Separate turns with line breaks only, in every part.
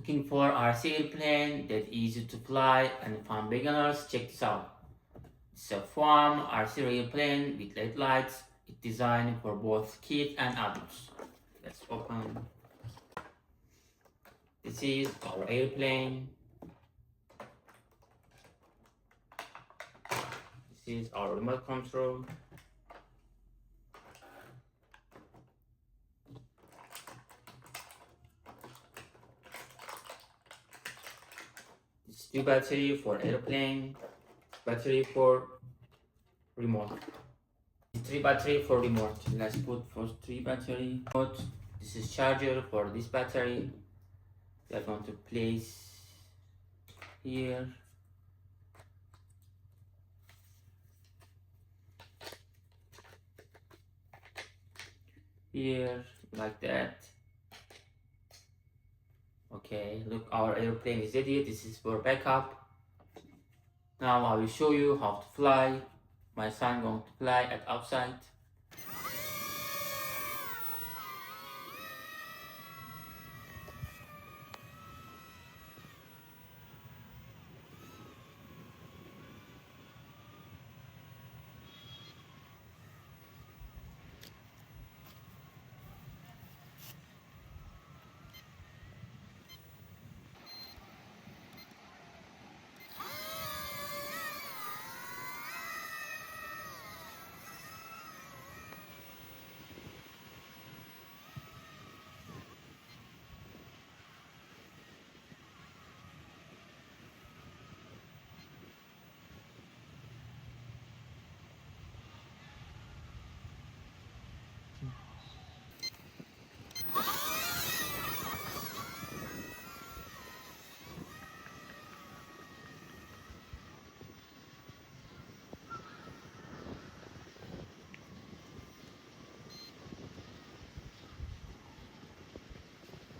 Looking for RC airplane that easy to fly and fun beginners? Check this out. It's a foam RC airplane with LED lights. It's designed for both kids and adults. Let's open. This is our airplane. This is our remote control. It's 2 battery for airplane, battery for remote. 3 battery for remote. Let's put first 3 battery. This is charger for this battery. We are going to place here. Here, like that. Okay, look, our airplane is ready. This is for backup. Now I will show you how to fly. My son going to fly at outside.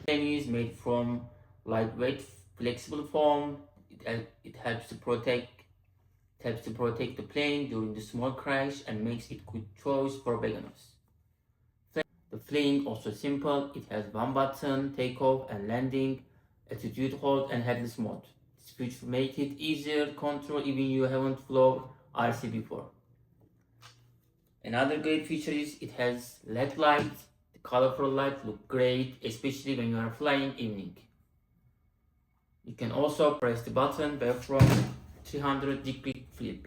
Plane is made from lightweight, flexible foam. It helps to protect the plane during the small crash and makes it good choice for beginners. The flying also simple. It has one button, takeoff and landing, attitude hold and headless mode. This feature make it easier to control even you haven't flown RC before. Another great feature is it has LED lights. The colorful lights look great, especially when you are flying evening. You can also press the button by from 300-degree flip.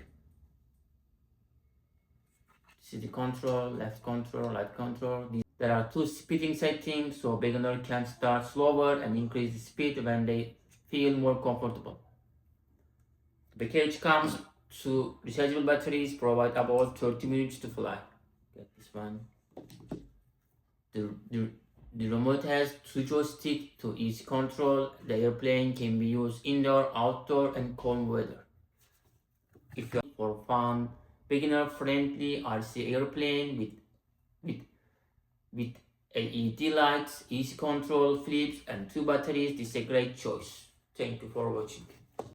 This is the control, left control, right control. There are 2 speeding settings, so beginner can start slower and increase the speed when they feel more comfortable. The package comes to rechargeable batteries, provide about 30 minutes to fly. Get this one. The remote has 2 joysticks to easy control. The airplane can be used indoor, outdoor, and cold weather. If you're for fun, beginner-friendly RC airplane with LED lights, easy control, flips, and 2 batteries, this is a great choice. Thank you for watching.